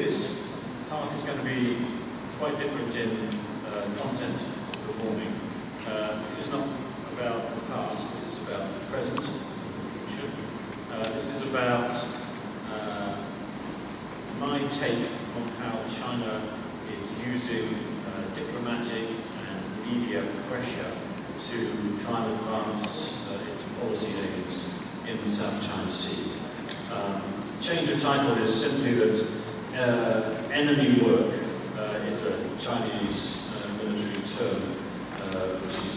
this part is going to be quite different in content the morning. This is not about the past, this is about the present and the future. This is about my take on how China is using diplomatic and media pressure to try and advance its policy aims in the South China Sea. Change of title is simply that enemy work is a Chinese military term which is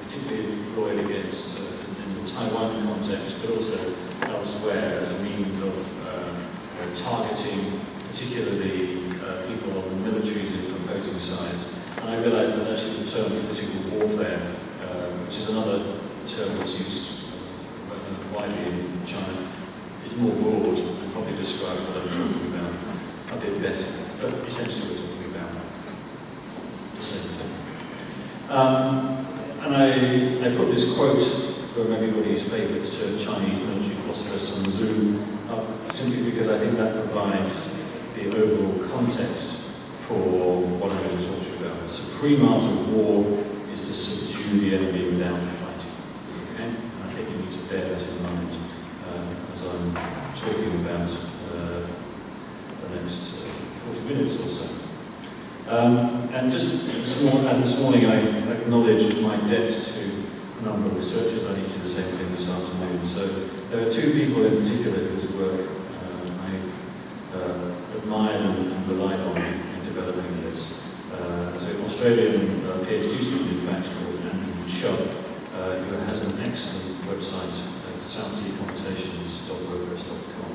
particularly deployed against in the Taiwan context, but also elsewhere as a means of targeting particularly people on the militaries in opposing sides. And I realise that actually the term political warfare, which is another term that's used widely in China, is more broad and probably describes what I'm talking about a bit better. But essentially we're talking about the same thing. And I put this quote from everybody's favourite Chinese military philosopher Sun Tzu up simply because I think that provides the overall context for what I'm going to talk to you about. The supreme art of war is to subdue the enemy without fighting. Okay? And I think you need to bear that in mind as I'm talking about the next 40 minutes or so. And just this morning I acknowledged my debt to a number of researchers. I need to do the same thing this afternoon. So there are two people in particular whose work I've admired and relied on in developing this. So an Australian PhD student, in fact, called Shoal, who has an excellent website at southseaconversations.wordpress.com.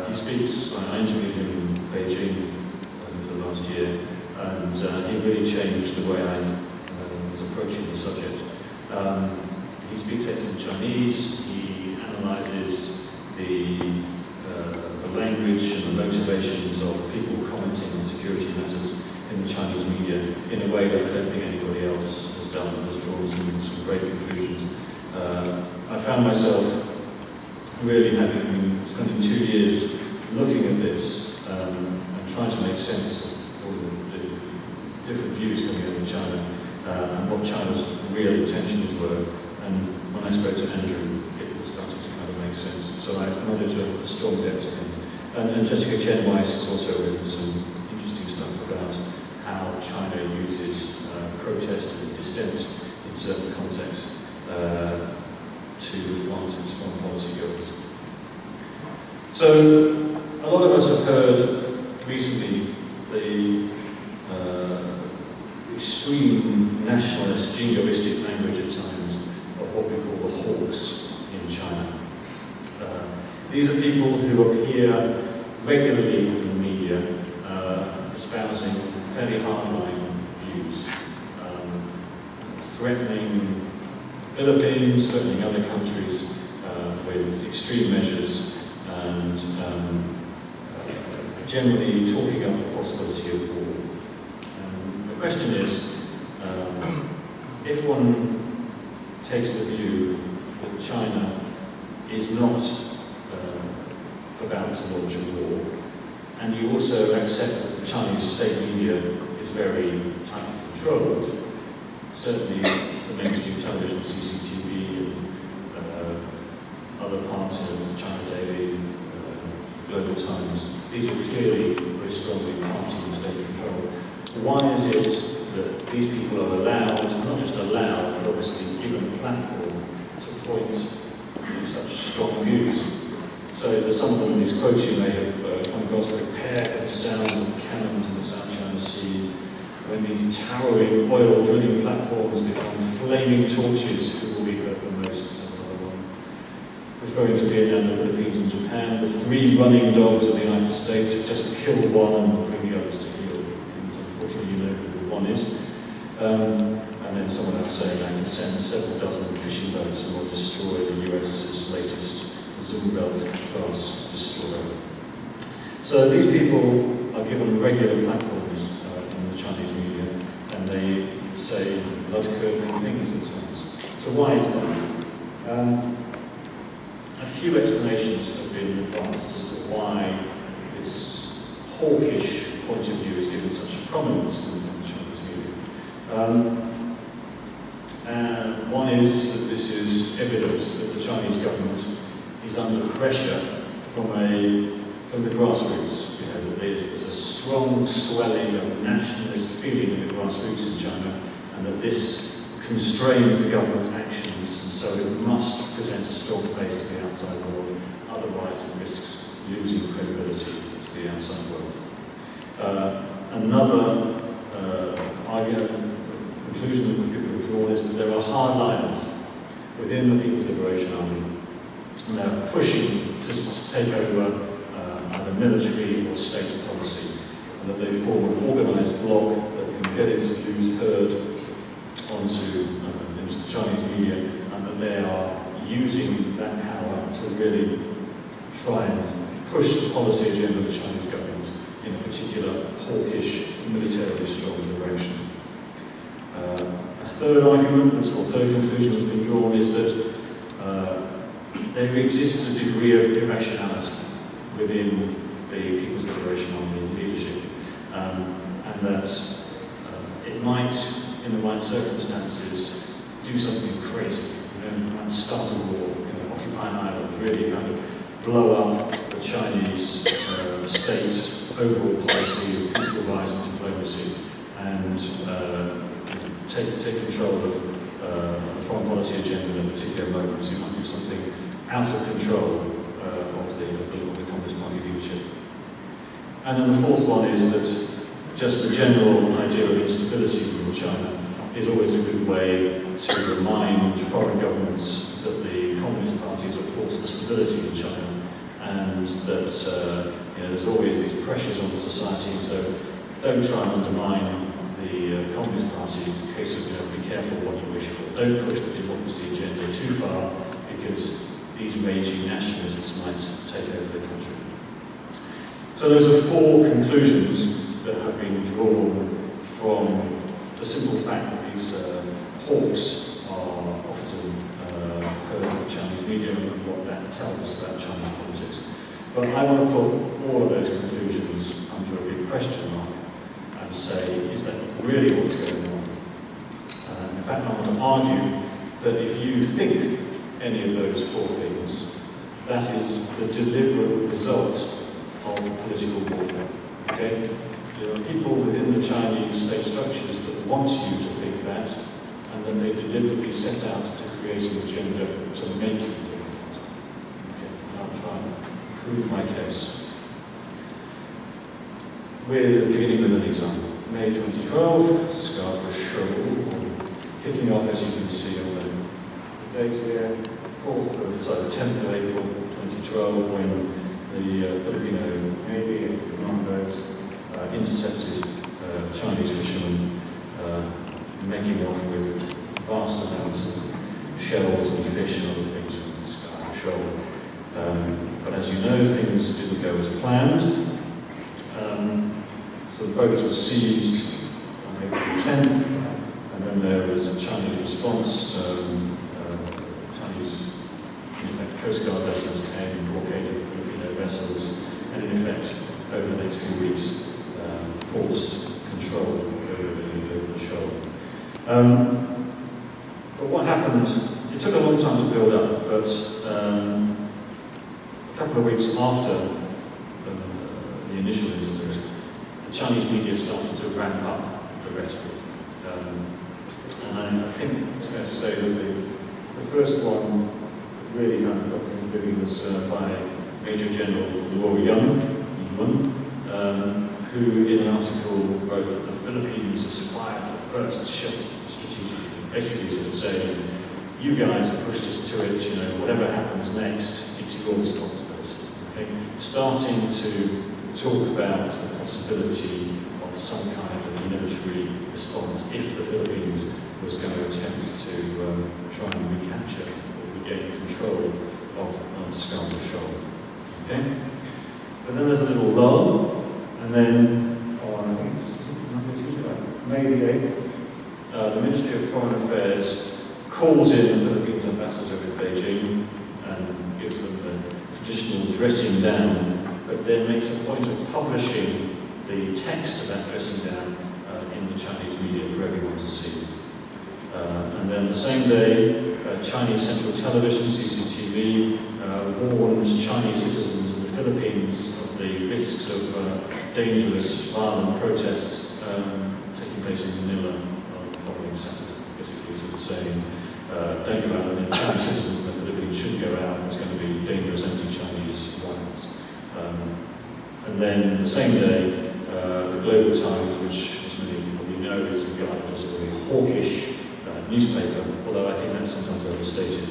He speaks, I interviewed him in Beijing for the last year, and he really changed the way I was approaching the subject. He speaks excellent Chinese, he analyses the language and the motivations of people commenting on security matters in the Chinese media in a way that I don't think anybody else has done, and has drawn some great conclusions. I found myself really having spending 2 years looking at this and trying to make sense of all the different views coming out of China and what China's real intentions were. And when I spoke to Andrew, it was starting to kind of make sense. So I acknowledge a strong debt to him. And Jessica Chen Weiss has also written some interesting stuff about how China uses protest and dissent in certain contexts to advance its foreign policy goals. So a lot of us have heard recently the extreme nationalist, jingoistic language at times of what we call the hawks in China. These are people who appear regularly in the media espousing fairly hardline views, threatening the Philippines, threatening other countries with extreme measures, and generally talking up the possibility of war. The question is, if one takes the view that China is not about to launch a war, and you also accept that the Chinese state media is very tightly controlled, certainly the mainstream television, CCTV, and other parts of China Daily, Global Times, these are clearly very strongly party and state controlled. Why is it that these people are allowed, not just allowed, but obviously given a platform to point to such strong views? So there's some of these quotes you may have come across: prepare for the sounds of cannons in the South China Sea, when these towering oil drilling platforms become flaming torches, who will be hurt the most? Another one. Referring to Vietnam, the Philippines and Japan, the 3 running dogs of the United States have just killed one and bring the others to heel. Unfortunately, you know who the one is. And then someone else saying, I can send several dozen fishing boats and will destroy the US's latest class destroyer. So these people are given regular platforms in the Chinese media, and they say blood-curdling things at times. So why is that? A few explanations have been advanced as to why this hawkish point of view is given such prominence in the Chinese media. And one is that this is evidence that the Chinese government is under pressure from the grassroots. You know, that there's a strong swelling of nationalist feeling in the grassroots in China, and that this constrains the government's actions, and so it must present a strong face to the outside world, otherwise it risks losing credibility to the outside world. Another conclusion that we could draw is that there are hardliners within the People's Liberation Army, and they're pushing to take over either military or state policy, and that they form an organised bloc that can get its views heard into the Chinese media, and that they are using that power to really try and push the policy agenda of the Chinese government in a particular hawkish, militarily strong direction. A third argument, or third conclusion that's been drawn, is that there exists a degree of irrationality within the People's Liberation Army leadership, and that it might, in the right circumstances, do something crazy, and start a war, occupy an island, really kind of blow up the Chinese state's overall policy of peaceful rise and diplomacy, and take control of the foreign policy agenda in a particular moment. So you might do something out of control of the Communist Party leadership. And then the fourth one is that just the general idea of instability within China is always a good way to remind foreign governments that the Communist Party is a force for stability in China, and that there's always these pressures on society, so don't try and undermine the Communist Party in case of be careful what you wish for. Don't push the democracy agenda too far, because these raging nationalists might take over the country. So those are four conclusions that have been drawn from the simple fact that these hawks are often heard in the Chinese media, and what that tells us about Chinese politics. But I want to put all of those conclusions under a big question mark and say, is that really what's going on? In fact, I want to argue that if you think any of those four things, that is the deliberate result of political warfare. Okay? There are people within the Chinese state structures that want you to think that, and then they deliberately set out to create an agenda to make you think that. Okay, and I'll try and prove my case. We're beginning with an example. May 2012, Scarborough Shoal, kicking off, as you can see on the date here, 10th of April 2012, when the Filipino Navy and command boat intercepted Chinese fishermen making off with vast amounts of shells and fish and other things from Scarborough Shoal. But as you know, things didn't go as planned. So the boat was seized on April 10th, and then there was a Chinese response. Chinese, in effect, Coast Guard vessels came and blockaded the Filipino vessels, and in effect, over the next few weeks, forced control over the shoal. But what happened, it took a long time to build up, but a couple of weeks after the initial incident, the Chinese media started to ramp up the rhetoric. And I think it's fair to say that the first one that really kind of got things moving was by Major General Luo Yuan, who in an article wrote that the Philippines has fired the first shot strategically. Basically sort of saying, you guys have pushed us to it, whatever happens next, it's your responsibility. Okay? Starting to talk about the possibility of some kind of a military response if the Philippines was going to attempt to try and recapture or regain control of Scarborough Shoal. Okay? But then there's a little lull, and then on May the 8th, the Ministry of Foreign Affairs calls in the Philippines ambassador in Beijing and gives them the traditional dressing down, but then makes a point of publishing the text of that dressing down in the Chinese media for everyone to see. And then the same day, Chinese Central Television, CCTV, warns Chinese citizens in the Philippines of the risks of dangerous, violent protests taking place in Manila on the following Saturday. Basically sort of saying, don't go out, and Chinese citizens in the Philippines shouldn't go out, it's going to be dangerous anti-Chinese violence. And then the same day, the Global Times, which as many of you probably know is regarded as a very hawkish newspaper, although I think that's sometimes overstated,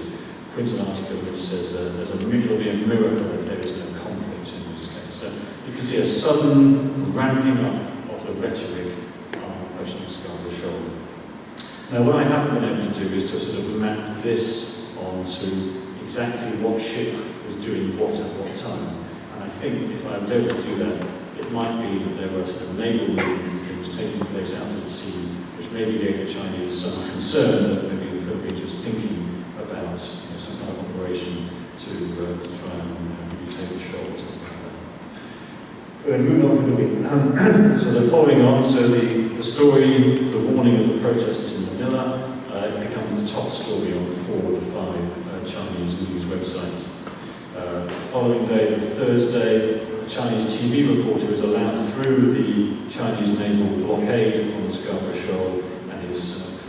prints an article which says it'll be a miracle if there is no conflict in this case. So you can see a sudden ramping up of the rhetoric on Operation Scarborough Shoal. Now what I haven't been able to do is to sort of map this onto exactly what ship was doing what at what time. And I think if I was able to do that, it might be that there were sort of naval movements and things taking place out at sea, which maybe gave the Chinese some concern that maybe the Philippines was thinking about some kind of operation to try and retake the shoal or something like that. We're going to move on to the week. So they're following on, so the story, the warning of the protests in Manila, it becomes the top story on 4 of the 5 Chinese news websites. The following day, Thursday, a Chinese TV reporter is allowed through the Chinese naval blockade on the Scarborough Shoal and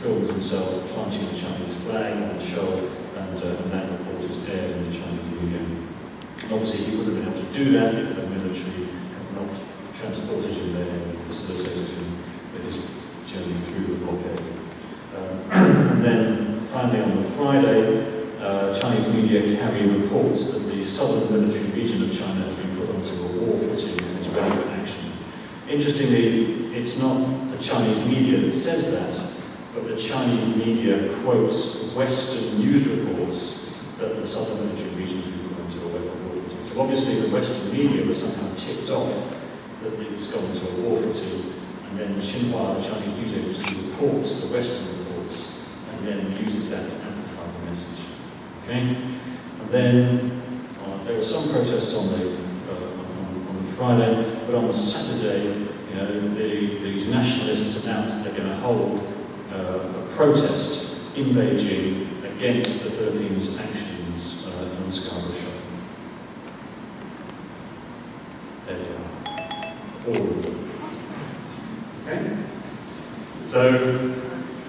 films themselves planting the Chinese flag on the shoal, and that report is aired in the Chinese media. And obviously he would have been able to do that if the military had not transported him there and facilitated him with his journey through the blockade. And then finally on the Friday, Chinese media carry reports that the southern military region of China has been put onto a war footing and is ready for action. Interestingly, it's not the Chinese media that says that, but the Chinese media quotes Western news reports that the southern military region has been put onto a war footing. So obviously the Western media was somehow tipped off that it's gone to a war footing, and then Xinhua, the Chinese news agency, reports the Western reports, and then uses that to amplify the message. Okay? And then there were some protests on the Friday, but on the Saturday, these nationalists announced they're going to hold a protest in Beijing against the Philippines' actions on the Scarborough Shoal. There they are. All of them. Okay? So,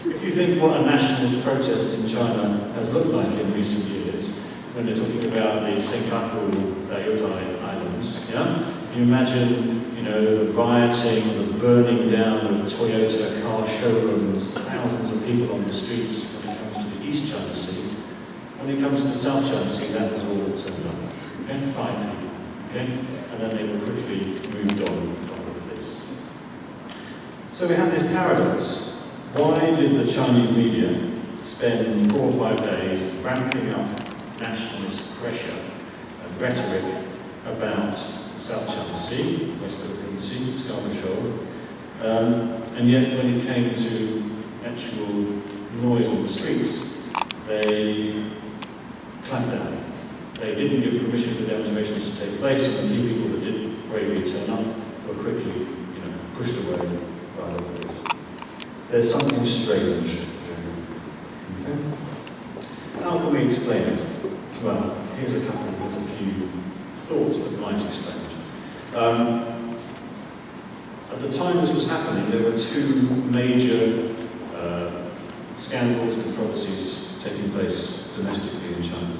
if you think what a nationalist protest in China has looked like in recent years, when they're talking about the Senkaku Diaoyai Islands, if you imagine, the rioting, the burning down of Toyota car showrooms, thousands of people on the streets when it comes to the East China Sea. When it comes to the South China Sea, that was all that turned up. Okay? 5 people. Okay? And then they were quickly moved on with this. So we have this paradox. Why did the Chinese media spend 4 or 5 days ramping up nationalist pressure and rhetoric about South China Sea, West Philippine Sea, Scarborough Shoal, and yet when it came to actual noise on the streets, they clamped down. They didn't give permission for demonstrations to take place, and the few people that did bravely turn up were quickly, pushed away by the police. There's something strange. Okay? How can we explain it? Well, here's a couple of a few thoughts that might explain it. At the time this was happening, there were 2 major scandals and controversies taking place domestically in China.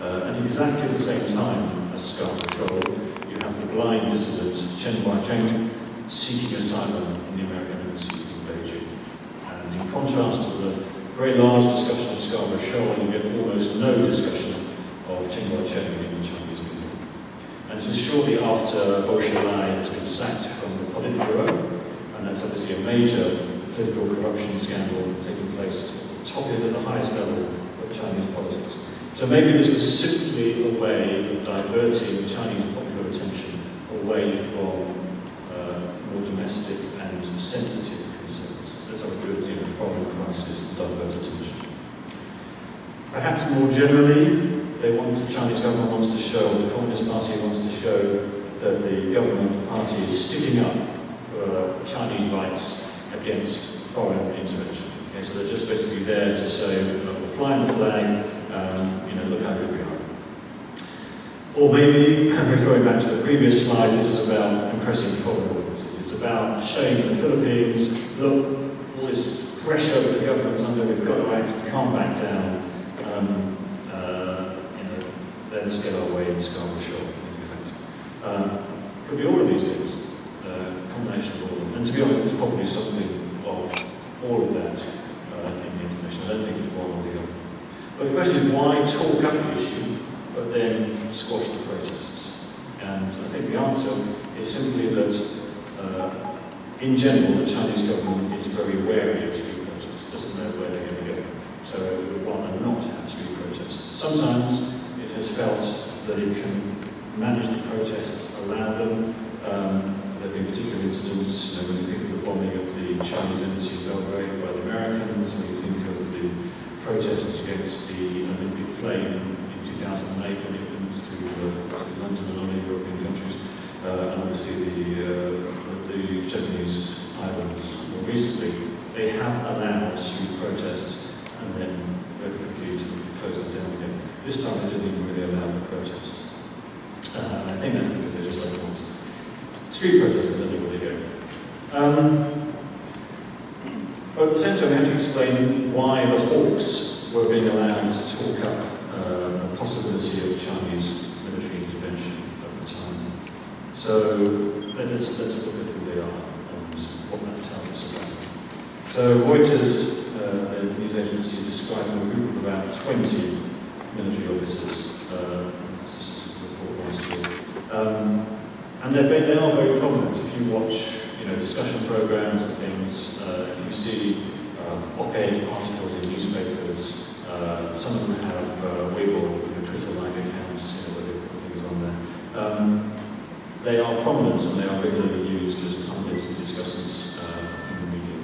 At exactly the same time as Scarborough Shoal, you have the blind dissident Zhang seeking asylum in the American embassy in Beijing. And in contrast to the very large discussion of Scarborough Shoal, you get almost no discussion of Zhang in the Chinese media. And this is shortly after Zhou Chenghu has been sacked from the Politburo, and that's obviously a major political corruption scandal taking place at the highest level of Chinese politics. So maybe this was simply a way of diverting Chinese popular attention away from more domestic and sensitive concerns. That's how we do a foreign crisis to divert attention. Perhaps more generally, the Chinese government wants to show, the Communist Party wants to show that the government party is sticking up for Chinese rights against foreign intervention. Okay, so they're just basically there to say, we're flying the flag, look how good we are. Or maybe, referring back to the previous slide, this is about impressing foreign audiences. It's about showing to the Philippines, look, all this pressure that the government's under, we've got to act, we can't back down. Let's get our way in Scarborough Shoal, in fact. Could be all of these things, a combination of all of them. And to be honest, there's probably something of all of that in the information. I don't think it's one or the other. But the question is, why talk up the issue, but then squash the protests? And I think the answer is simply that, in general, the Chinese government is very wary of street protests, doesn't know where they're going to go. So it would rather not have street protests. Sometimes it has felt that it can manage the protests, allow them. There have been particular incidents, when you think of the bombing of the Chinese embassy in Belgrade by the Americans, when you think of the protests against the Olympic flame in 2008 when it went through London and other European countries, and obviously the Japanese islands more recently, they have allowed street protests and then very quickly to close them down again. This time they didn't even really allow the protests. I think that's because they just don't want street protests, I don't know where they go. But at the same time, we have to explain why the hawks were being allowed to talk up the possibility of Chinese military intervention at the time. So let's look at who they are and what that tells us about them. So Reuters, a news agency, described a group of about 20 military officers. This is a report last year. And they are very prominent. If you watch discussion programs and things, if you see op-ed articles in newspapers, some of them have Weibo, Twitter-like accounts, where they put things on there. They are prominent and they are regularly used as pundits and discussants in the media.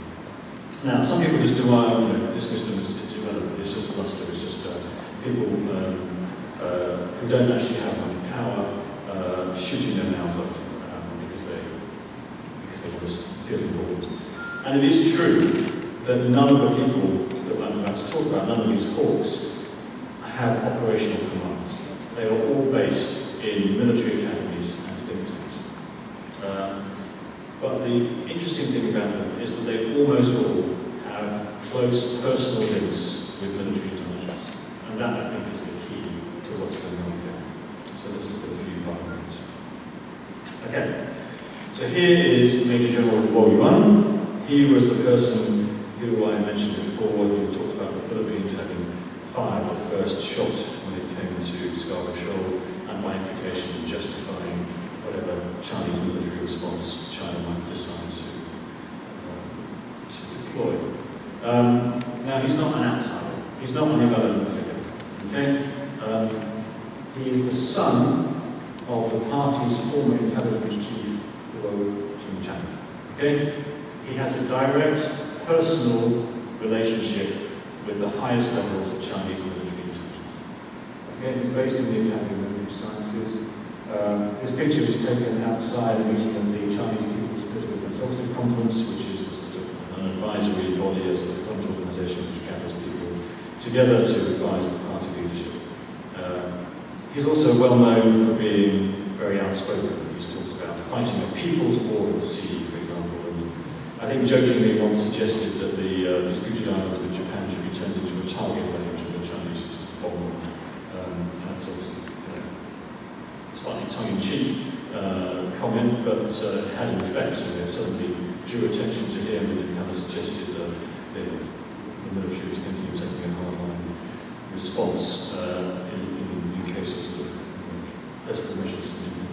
Now, some people just dismiss them as it's irrelevant, it's just bluster, it's just people who don't actually have much power shooting their mouths off because they want to feel important. And it is true that none of the people that I'm about to talk about, none of these hawks, have operational commands. They are all based in military academies and think tanks. But the interesting thing about them is that they almost all have close personal links with military intelligence. And that, I think, is the key to what's going on here. So let's look at a few biographies. Okay, so here is Major General Luo Yuan. He was the person who I mentioned before, who talked about the Philippines having fired the first shot when it came to Scarborough Shoal, and by implication justifying whatever Chinese military response China might decide to deploy. Now, he's not an outsider. He's not an irrelevant figure. Okay? He is the son of the party's former intelligence chief, Luo Yuan. Okay? He has a direct, personal relationship with the highest levels of Chinese military intelligence. Okay? He's based in the Academy of Military Sciences. This picture was taken outside a meeting of the Chinese People's Political Consultative Conference, which is the sort of an advisory body, a sort of front organisation which gathers people together to advise the party leadership. He's also well known for being very outspoken. He's talked about fighting a people's war at sea, for example. And I think jokingly once suggested that the disputed islands with Japan should be turned into a target range of the Chinese bomb. And that's obviously slightly tongue-in-cheek comment, but it had an effect, and it suddenly drew attention to him, and it kind of suggested that the military was thinking of taking a hard-line response in case of sort of desperate measures in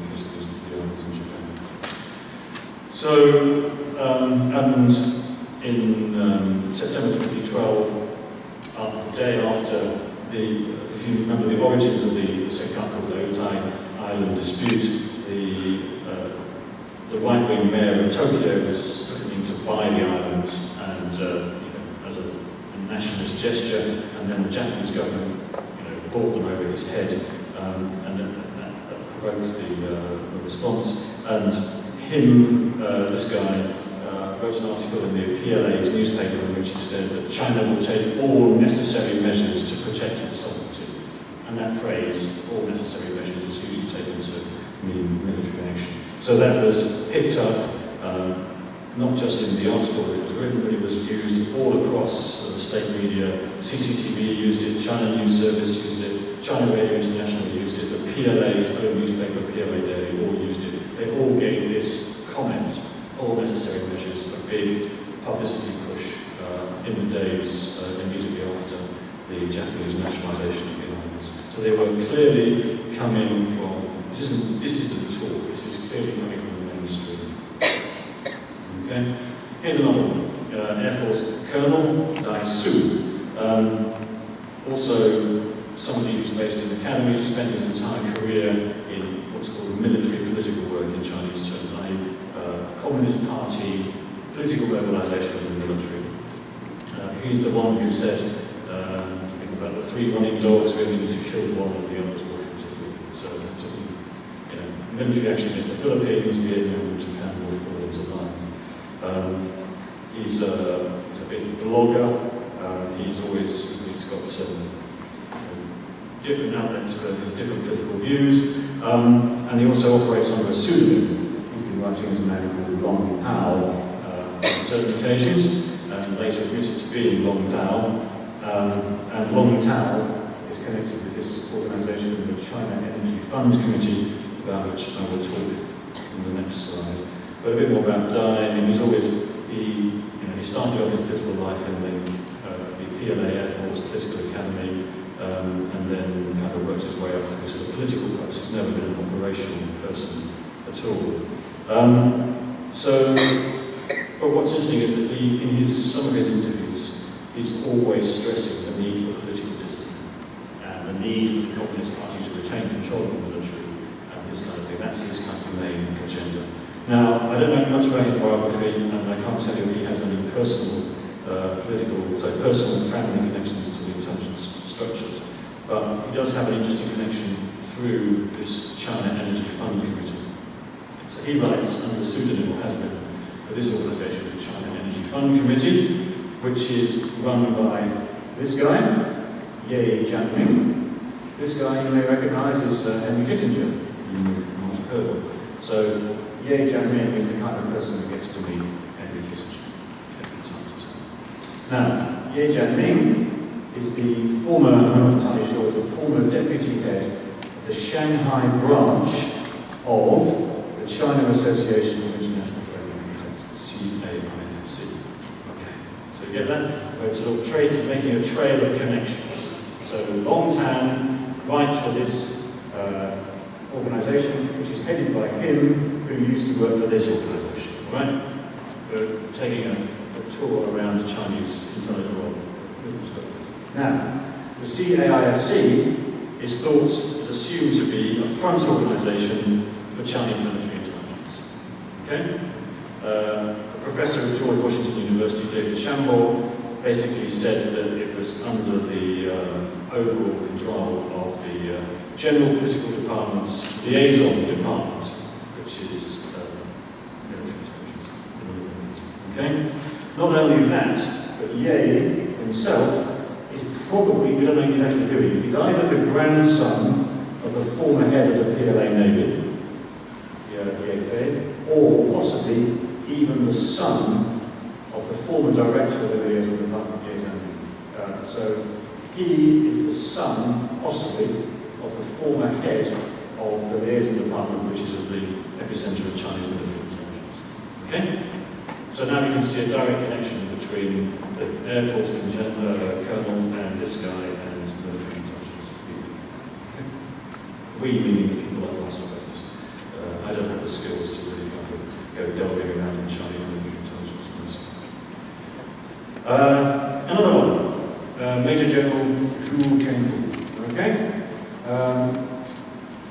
case of the islands in Japan. So, and in September 2012, the day after if you remember the origins of the Senkaku Island dispute, the right-wing mayor of Tokyo was threatening to buy the islands, and as a nationalist gesture, and then the Japanese government bought them over his head, and that quote the response, and him, this guy, wrote an article in the PLA's newspaper in which he said that China will take all necessary measures to protect its sovereignty. And that phrase, all necessary measures, is usually taken to mean military action. So that was picked up, not just in the article that was written, but it was used all across the state media. CCTV used it, China News Service used it, China Radio International used it, the PLA's own newspaper, PLA Daily, all used it. They all gave this comment, all necessary measures, a big publicity push in the days immediately after the Japanese nationalization of the islands. So they were clearly coming from, this isn't talk, this is clearly coming from the mainstream. Okay, here's another one. Air Force Colonel Dai Su, also somebody who's based in academies, spent his entire career in what's called military political work in Chinese terms, Communist Party political mobilization of the military. He's the one who said about the 3 running dogs, we only need to kill one and the others will come to the group. So, military action against the Philippines, Vietnam, and Japan will fall into line. He's a big blogger. He's got different outlets for his different political views, and he also operates under a pseudonym. He's been writing as a man called Long Pao on certain occasions, and later admitted to being Long Tao. And Long Tao is connected with this organisation, the China Energy Fund Committee, about which I will talk in the next slide. But a bit more about Dai. I mean, he started off his political life in the PLA Air Force Political Academy, and then kind of worked his way up through the political process. He's never been an operational person at all. But what's interesting is that in some of his interviews, he's always stressing the need for political discipline and the need for the Communist Party to retain control of the military and this kind of thing. That's his kind of main agenda. Now, I don't know much about his biography, and I can't tell you if he has any personal personal family connections to the intelligence structures. But he does have an interesting connection through this China Energy Fund Committee. So he writes under the pseudonym, or has been, for this organisation, the China Energy Fund Committee, which is run by this guy, Ye Jianming. This guy you may recognise is Henry Kissinger, you might have heard of. So Ye Jianming is the kind of person who gets to meet Henry Kissinger every time to time. Now, Ye Jianming is the former, I'm not entirely sure, is the former deputy head of the Shanghai branch of the China Association for International Trade and Defense, the CAIFC. Okay, so you get that? Where it's a little trade, making a trail of connections. So Long Tan writes for this organisation, which is headed by him, who used to work for this organisation, right? We're taking a tour around the Chinese intelligence world. Now, the CAIFC is assumed to be a front organisation for Chinese military intelligence. Okay? A professor at George Washington University, David Shambaugh, basically said that it was under the overall control of the General Political Department's liaison department, which is military intelligence. Okay? Not only that, but Ye himself is probably, we don't know exactly who he is, he's either the grandson of the former head of the PLA Navy, Ye Fei, or possibly even the son of the former director of the liaison department, Ye Zhang. So he is the son, possibly, of the former head of the liaison department, which is at the epicenter of Chinese military intelligence. Okay? So now we can see a direct connection between the Air Force colonel and this guy and military intelligence. Okay? We, meaning the people like us, I don't have the skills to really kind of go delving around in Chinese military intelligence. Another one, Major General Zhu Chenghu. Okay?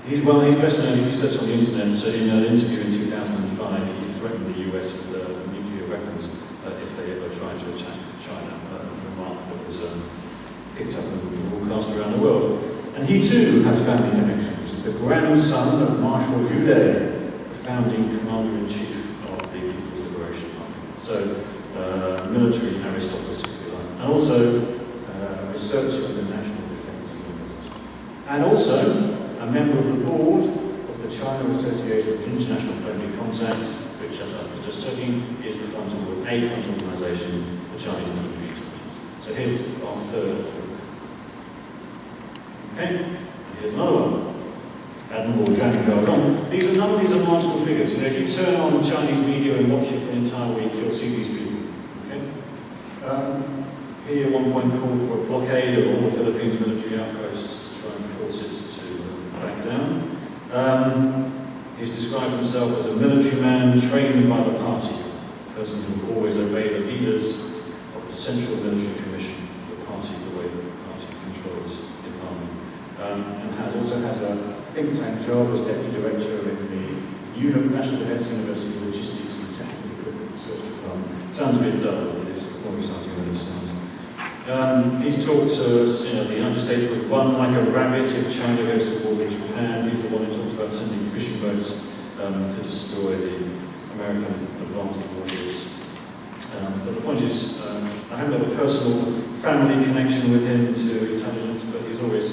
He's best known if you search on the internet. So in an interview in 2005, he threatened the US with nuclear weapons if they ever tried to attack China, a remark that was picked up and broadcast around the world. And he too has family connections was the grandson of Marshal Zhu, the founding commander-in-chief of the People's Liberation Army. So, military aristocracy, if you like. And also, researcher in the National Defense University. And also, a member of the board of the China Association of International Friendly Contacts, which, as I was just saying, is the front organisation, the Chinese military intelligence. So here's our third group. Okay, and here's another one. Admiral Zhang Zhaozhong. None of these are marginal figures. You know, if you turn on Chinese media and watch it for an entire week, you'll see these people. Okay? He at one point called for a blockade of all the Philippines military outposts to try and force it to back down. He's described himself as a military man trained by the party, a person who will always obey the leaders of the Central Military Commission, the party, the way the party controls the army. And also has a think tank job as deputy director in the National Defense University Logistics and Technical Equipment Research Department. Sounds a bit dull, but it's more exciting than it sounds. He's talked to us, you know, the United States would run like a rabbit if China goes to war with Japan. He's the one who talks about sending fishing boats to destroy the American advanced warships. But the point is, I haven't got a personal family connection with him to intelligence, but he's always,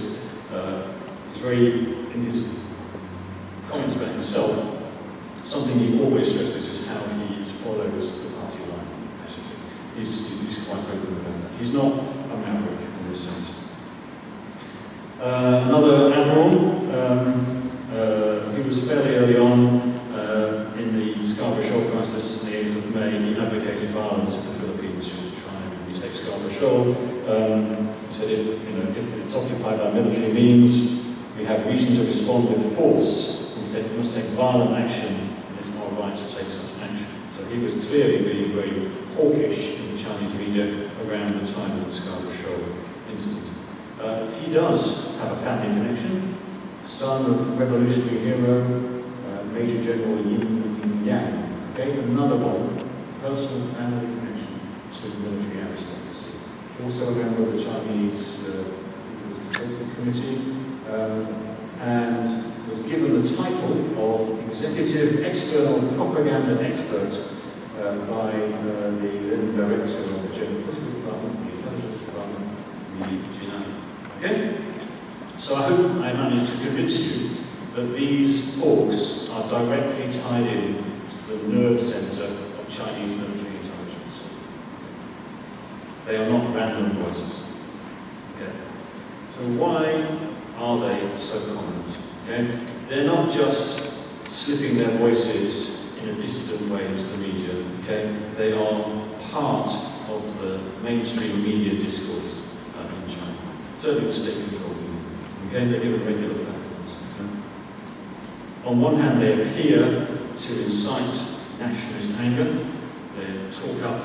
he's very, in his comments about himself, something he always stresses is how he follows the party line, basically. He's quite open about that. He's not a maverick in this sense. Another admiral, he was fairly early on in the Shoal crisis on the 8th of May. He advocated violence in the Philippines to try and retake Shoal. He said if it's occupied by military means, we have reason to respond with force. We must take violent action, and it's our right to take such action. So he was clearly being very hawkish in the Chinese media around the time of the Shoal incident. He does have a family connection, son of revolutionary hero, Major General Yin Yang. Okay, another one, personal family connection to military aristocracy. Also a member of the Chinese People's Consultative Committee, and was given the title of Executive External Propaganda Expert by the then Director of the General Political Department, the Intelligence Department, the Jinan. Okay? So I hope I managed to convince you that these folks are directly tied in to the nerve center of Chinese military intelligence. They are not random voices. Okay? So why are they so prominent? Okay? They're not just slipping their voices in a dissident way into the media. Okay? They are part of the mainstream media discourse in China. Certainly the state-controlled media. Okay? They're given regular platforms. On one hand, they appear to incite nationalist anger. They talk up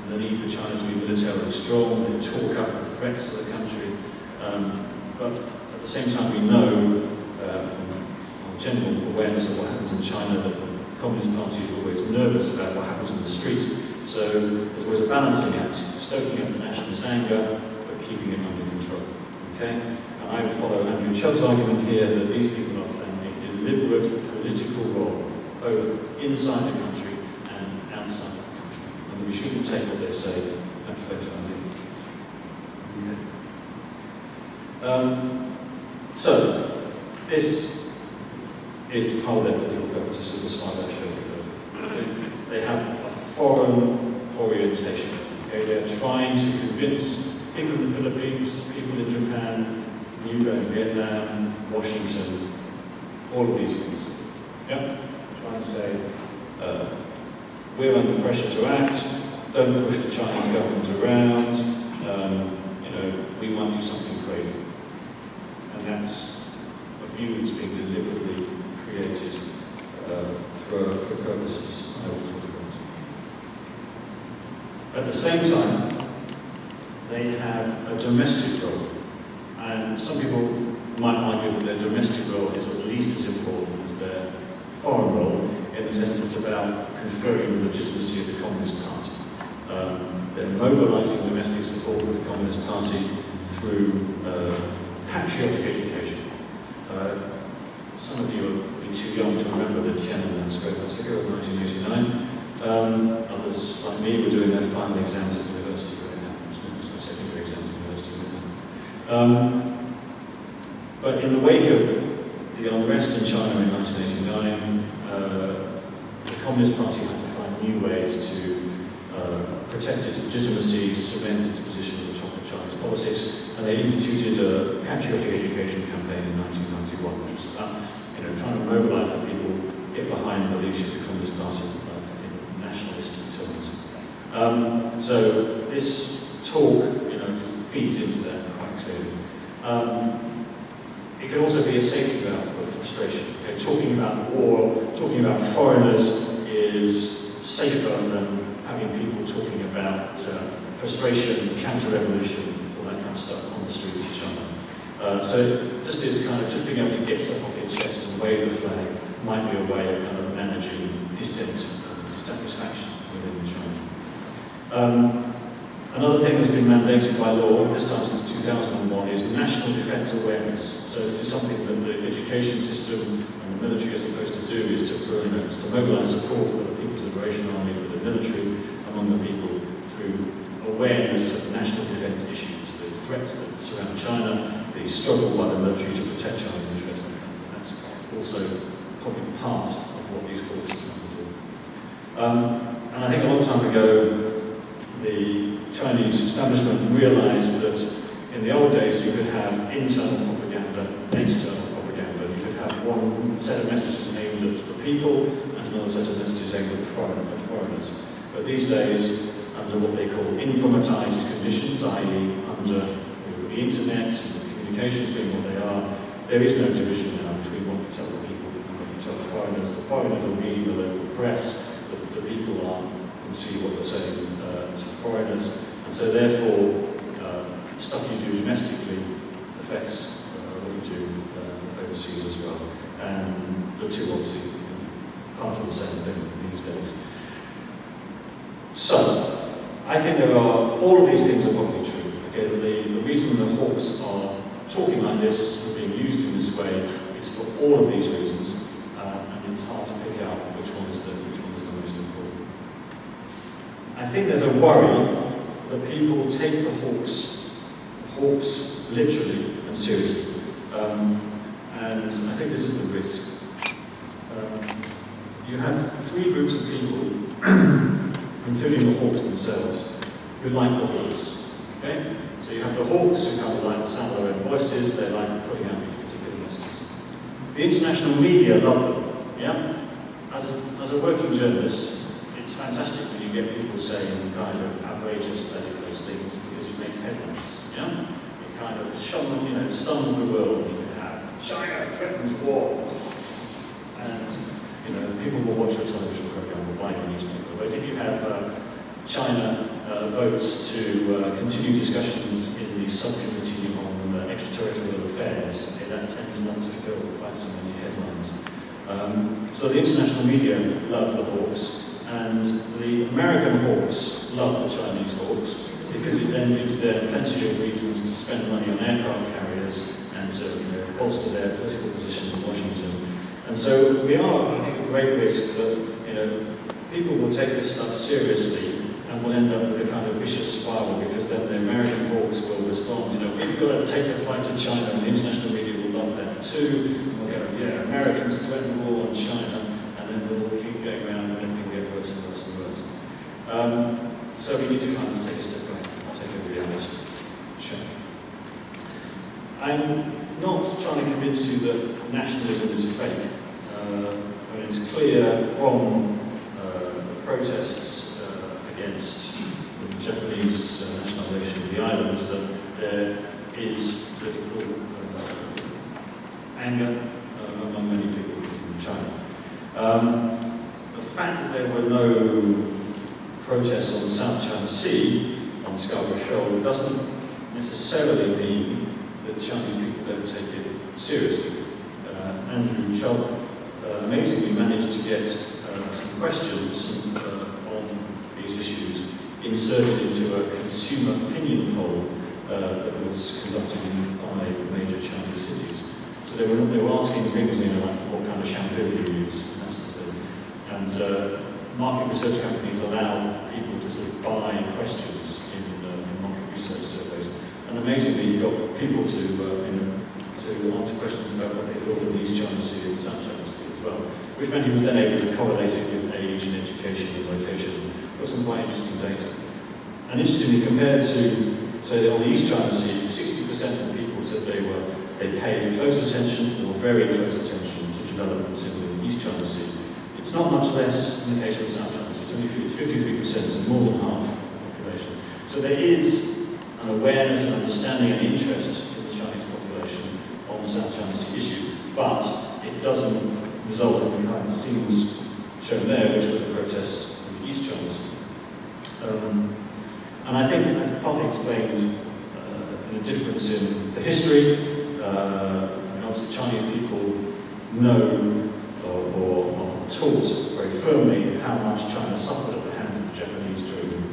the need for China to be militarily strong. They talk up the threats to the country. But at the same time, we know from general awareness of what happens in China that the Communist Party is always nervous about what happens in the street. So there's always a balancing act, stoking up the nationalist anger, but keeping it under control. Okay? And I would follow Andrew Chubb's argument here that these people are playing a deliberate political role, both inside the country and outside the country. And we shouldn't take what they say at face value. Okay. So, this is the whole their political purposes of the slide I showed you. Okay? They have a foreign orientation. Okay? They're trying to convince people in the Philippines, people in Japan, Cuba and Vietnam, Washington, all of these things. Yep. Trying to say, we're under pressure to act, don't push the Chinese government around, we might do something crazy. And that's a view that's being deliberately created for purposes I will talk about. At the same time, they have a domestic role. And some people might argue that their domestic role is at least as important as their foreign role, in the sense it's about conferring the legitimacy of the Communist Party. They're mobilizing domestic support for the Communist Party through patriotic education, Some of you will be too young to remember the Tiananmen Square massacre of 1989. Others, like me, were doing their final exams at university right now. Their secondary exams at university right now. But in the wake of the unrest in China in 1989, the Communist Party had to find new ways to protect its legitimacy, cement its position at the top of Chinese politics, and they instituted a patriotic education campaign in 1991, which was about trying to mobilise the people, get behind the leadership of the Communist Party in nationalist terms. So this talk, feeds into that quite clearly. It can also be a safety valve for frustration. Okay? Talking about war, talking about foreigners is safer than having people talking about frustration, counter-revolution, all that kind of stuff on the streets of China. So just this kind of, just being able to get stuff off your chest and wave the flag might be a way of kind of managing dissent and dissatisfaction within China. Another thing that's been mandated by law, this time since 2001, is national defence awareness. So this is something that the education system and the military are supposed to do, is to mobilise support for the People's Liberation Army, for the military, among the people through awareness of national defence issues, the threats that surround China, the struggle by the military to protect China's interests. That's also probably part of what these courts are trying to do. And I think a long time ago, the Chinese establishment realised that in the old days you could have internal propaganda, external propaganda. You could have one set of messages aimed at the people and another set of messages aimed at foreigners. But these days, under what they call informatized conditions, i.e. under the internet and the communications being what they are, there is no division now between what you tell the people and what you tell the foreigners. The foreigners are reading the local press, the people can see what they're saying to foreigners, and so therefore stuff you do domestically affects what you do overseas as well. And the two obviously part of the same thing these days. So, I think all of these things are probably true. Okay, the reason the hawks are talking like this, being used in this way, is for all of these reasons, and it's hard to pick out which one is the most important. I think there's a worry that people take the hawks literally and seriously, and I think this is the risk. You have three groups of people, including the hawks themselves, who like the hawks. Okay? So you have the hawks who kind of like the sound of their own voices, they like putting out these particular messages. The international media love them. Yeah? As a working journalist, it's fantastic when you get people saying kind of outrageous, ridiculous things because it makes headlines. Yeah? It kind of stuns the world. You can have China threatens war, and people will watch your television program or buy your newspaper. Whereas if you have China votes to continue discussions in the subcommittee on extraterritorial affairs, that tends not to fill quite so many headlines. So the international media love the hawks, and the American hawks love the Chinese hawks, because it then gives them plenty of reasons to spend money on aircraft carriers and to bolster their political position in Washington. And so we are, I think, at great risk that people will take this stuff seriously and will end up with a kind of vicious spiral, because then the American hawks will respond. We've got to take a flight to China, and the international media will love that too. We'll go, yeah, Americans threaten war on China, and then we'll keep going around and everything will get worse and worse and worse. So we need to kind of take a step back, take a reality check. I'm not trying to convince you that nationalism is fake. But it's clear from the protests against the Japanese nationalisation of the islands that there is political anger among many people in China. The fact that there were no protests on the South China Sea, on Scarborough Shoal, doesn't necessarily mean that Chinese people don't take it seriously. Andrew Shoal amazingly managed to get some questions on these issues inserted into a consumer opinion poll that was conducted in 5 major Chinese cities. So they were asking things, you know, like what kind of shampoo do you use, and that sort of thing. And market research companies allow people to sort of buy questions in market research surveys. And amazingly, you got people to answer questions about what they thought of the East China Sea and South China Sea as well, which meant he was then able to correlate it with age and education and location. Got some quite interesting data. And interestingly, compared to, say, on the East China Sea, 60% of the people said they paid close attention or very close attention to developments in the East China Sea. It's not much less in the case of the South China Sea. It's 53%, so more than half of the population. So there is an awareness and understanding and interest in the Chinese population on the South China Sea issue, but it doesn't result in the kind of scenes shown there, which were the protests in the East China Sea. And I think that's partly explained in a difference in the history. Obviously, Chinese people know or are taught very firmly how much China suffered at the hands of the Japanese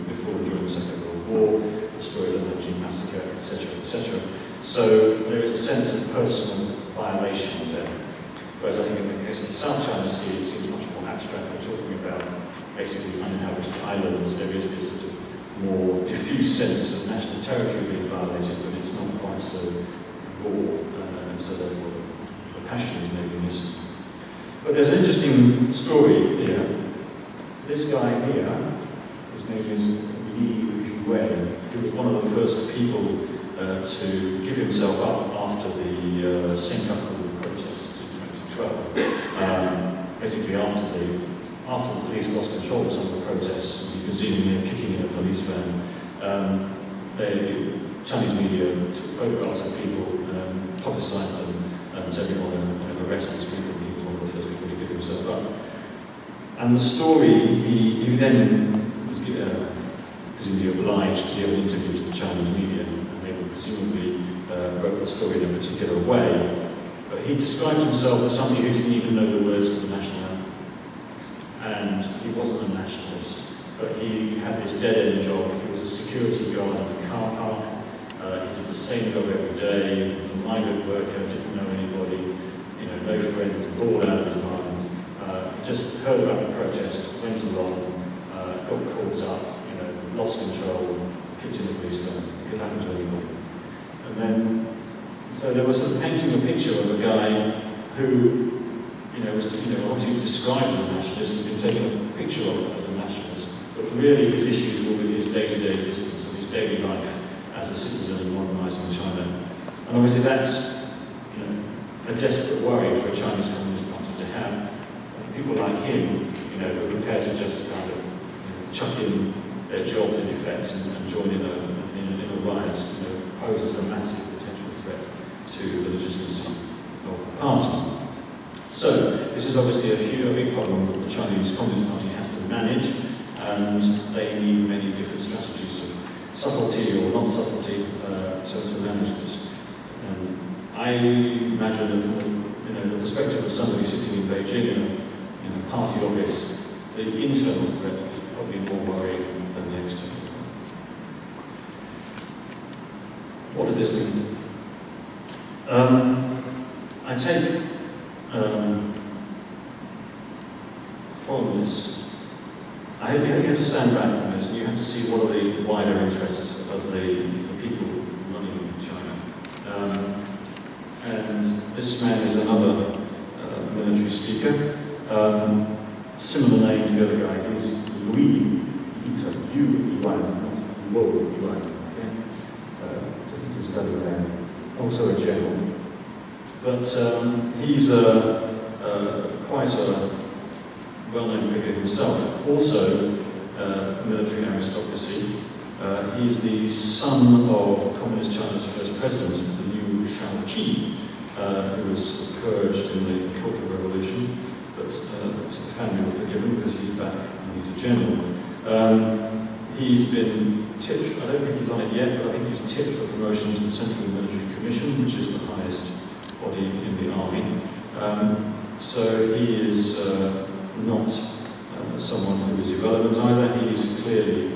before and during the Second World War, the story of the Nanjing Massacre, etc., etc. So there is a sense of personal violation there. Whereas I think in the case of the South China Sea, it seems much more abstract. We're talking about basically uninhabited islands. There is this sort of more diffuse sense of national territory being violated, but it's not quite so raw, and so therefore the passion is maybe missing. But there's an interesting story here. This guy here, his name is Luo Yuan. He was one of the first people to give himself up after the Senkaku protests in 2012. Basically after the police lost control of some of the protests, and you can see him here kicking in a police van. The Chinese media took photographs of people, publicised them, and said they want to arrest these people. He was one of the first people to give himself up. And the story, he then was presumably obliged to give an interview to the Chinese media, and they would presumably wrote the story in a particular way. But he described himself as somebody who didn't even know the words to the national anthem. And he wasn't a nationalist, but he had this dead-end job. He was a security guard in a car park. He did the same job every day. He was a migrant worker, didn't know anybody, no friends, bored out of his mind. He just heard about the protest, went along, got caught up, lost control, kicked in the police van. It could happen to anybody. And then, so there was sort of painting a picture of a guy who was obviously described as a nationalist, and been taken a picture of as a nationalist, but really his issues were with his day-to-day existence and his daily life as a citizen in modernising China. And obviously that's a desperate worry for a Chinese Communist Party to have. People like him, who are prepared to just kind of chuck in their jobs in effect and join in a riot, poses a massive potential threat to the legitimacy of the party. So, this is obviously a big problem that the Chinese Communist Party has to manage, and they need many different strategies of subtlety or not subtlety to manage this. And I imagine that from the perspective of somebody sitting in Beijing in a party office, the internal threat is probably more worrying than the external threat. What does this mean? I take from this, I think you have to stand back from this and you have to see what are the wider interests of the people running China. And this man is another military speaker. Similar name to the other guy. He's Luo Yuan, not Luo Yuan. Okay? Difference is better there. Also a general. But he's quite a well-known figure himself. Also, military aristocracy. He's the son of Communist China's first president, the Liu Shaoqi, who was purged in the Cultural Revolution, but the family were forgiven because he's back and he's a general. He's been tipped, I don't think he's on it yet, but I think he's tipped for promotion to the Central Military Commission, which is the highest body in the army. So he is not someone who is irrelevant either. He is clearly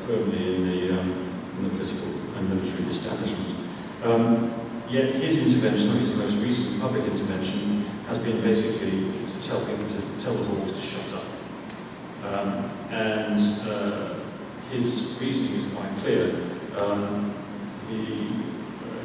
firmly in the political and military establishment. Yet his intervention, or his most recent public intervention, has been basically to tell people to tell the hawks to shut up. His reasoning is quite clear. He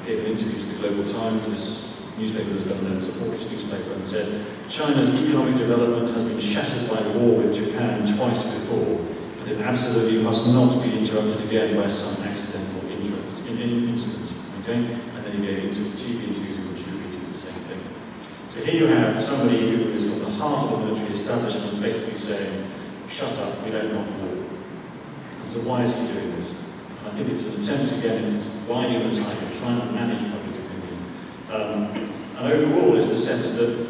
gave an interview to the Global Times, this newspaper that's done known as a hawkish newspaper, and said, China's economic development has been shattered by war with Japan twice before, but it absolutely must not be interrupted again by some accidental incident. Okay? And then he gave TV interviews in which he repeated the same thing. So here you have somebody who is from the heart of the military establishment basically saying, shut up, we don't want war. And so why is he doing this? And I think it's an attempt, again, it's winding the tiger, trying to manage public opinion. And overall is the sense that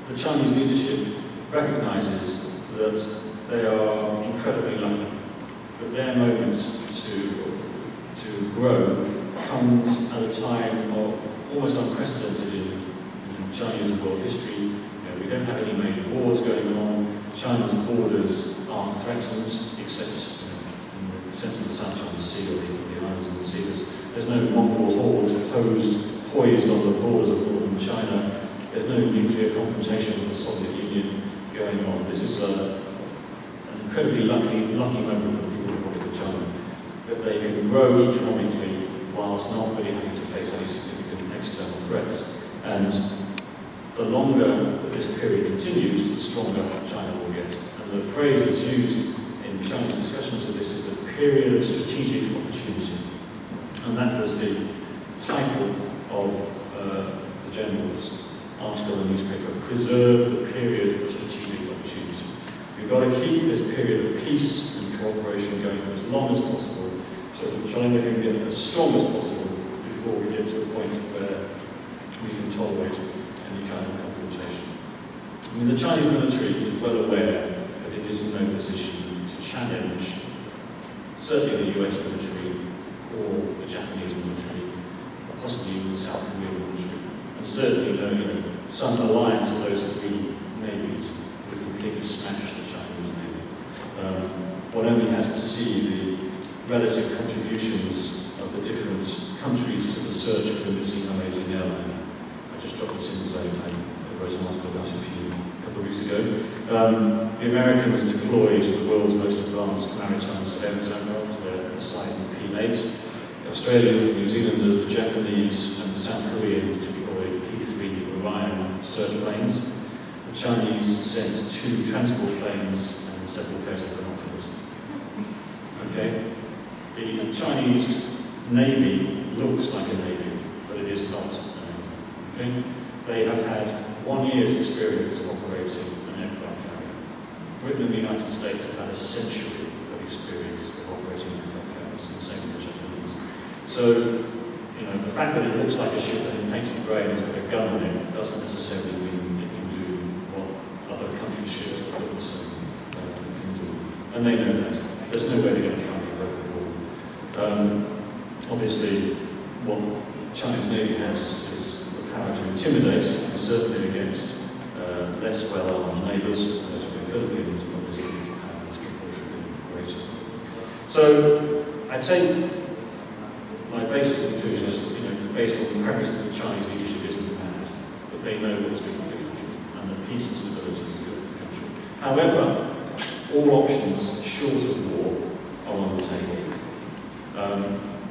the Chinese leadership recognises that they are incredibly lucky, that their moment to grow comes at a time of almost unprecedented in Chinese and world history. You know, we don't have any major wars going on. China's borders aren't threatened, except in the sense of the South China Sea or the islands of the sea. There's no Mongol horde poised on the borders of northern China. There's no nuclear confrontation with the Soviet Union going on. This is an incredibly lucky moment for the people of the Republic of China, that they can grow economically whilst not really having to face any significant external threats. And the longer that this period continues, the stronger China will get. And the phrase that's used in Chinese discussions of this is the period of strategic opportunity. And that was the title of the General's article in the newspaper, Preserve the Period of Strategic Opportunity. We've got to keep this period of peace and cooperation going for as long as possible, so that China can get as strong as possible before we get to a point where we can tolerate any kind of confrontation. I mean, the Chinese military is well aware that it is in no position to challenge certainly the US military or the Japanese military, possibly even the South Korean military, and certainly some alliance of those three navies would completely smash the Chinese navy. One only has to see the relative contributions of the different countries to the search for the missing amazing airliner. I just dropped this in because I wrote an article about it a couple of weeks ago. The Americans deployed the world's most advanced maritime surveillance aircraft, their site in P8. The Australians, the New Zealanders, the Japanese, and the South Koreans deployed P3 Orion search planes. The Chinese sent 2 transport planes and several pairs of binoculars. Okay? The Chinese Navy looks like a Navy, but it is not. Okay? They have had 1 year's experience of operating an aircraft carrier. Britain and the United States have had a century of experience of operating aircraft carriers, and the same with the Japanese. So, the fact that it looks like a ship that is painted grey and has got a gun on it doesn't necessarily mean it can do what other countries' ships that look the same can do. And they know that. There's no way they're going to try and get over the wall. Obviously, what Chinese Navy has is the power to intimidate, and certainly against less well-armed neighbours, notably the Philippines, obviously the power is proportionately greater. So, I take my basic conclusion is that, based on the premise that the Chinese leadership isn't mad, that they know what's good for the country, and that peace and stability is good for the country. However, all options short of war are on the table.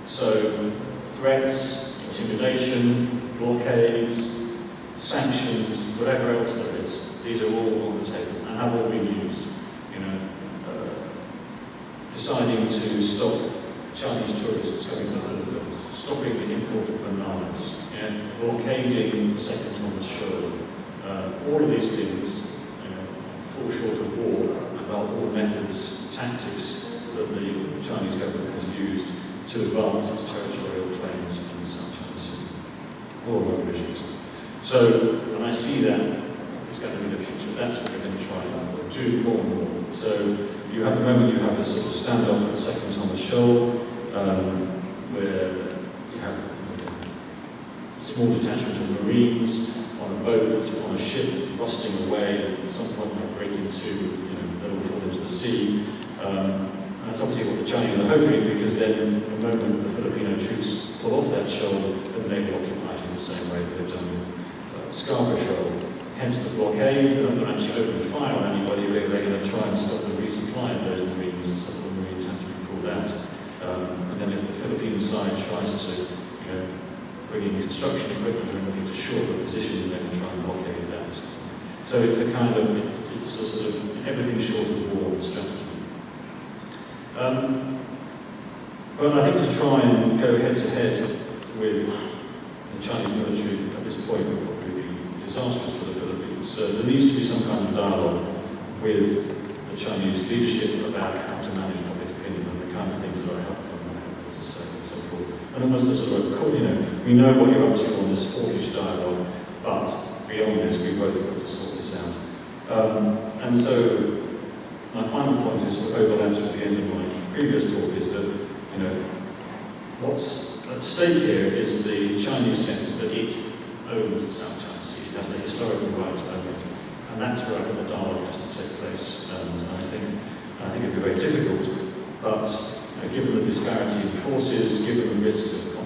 So threats, intimidation, blockades, sanctions, whatever else there is, these are all on the table and have all been used. Deciding to stop Chinese tourists coming to the Philippines, stopping the import of bananas, blockading the second Thomas Shoal. All of these things fall short of war, and are all methods, tactics that the Chinese government has used to advance its territorial claims in the South China Sea, or other regimes. So when I see that, it's going to be the future. That's what we're going to try and do more and more. So you have the moment you have a sort of standoff at the second Thomas Shoal, where you have a small detachment of Marines on a boat, on a ship that's rusting away, at some point might break into, they'll fall into the sea. That's obviously what the Chinese are hoping, because then the moment the Filipino troops pull off that shoal, then they will occupy it the same way that they've done with Scarborough Shoal. Hence the blockade. They're not going to actually open fire on anybody, really. They're going to try and stop the resupply of those Marines, and some of the Marines have to be pulled out. And then if the Philippine side tries to, bring in construction equipment or anything to shore the position, they're going to try and blockade that. So it's a kind of, it's a sort of everything short of war strategy. But I think to try and go head to head with the Chinese military at this point would probably be disastrous for the Philippines. So there needs to be some kind of dialogue with the Chinese leadership about how to manage public opinion and the kind of things that are helpful and not helpful to say and so forth. And almost a sort of, we know what you're up to on this hawkish dialogue, but beyond this, we've both got to sort this out. And so, my final point is sort of overlaps with the end of my previous talk, is that, what's at stake here is the Chinese sense that it owns the South China Sea. It has the historical right to own it. And that's where I think the dialogue has to take place. And I think it'd be very difficult, but given the disparity in forces, given the risks of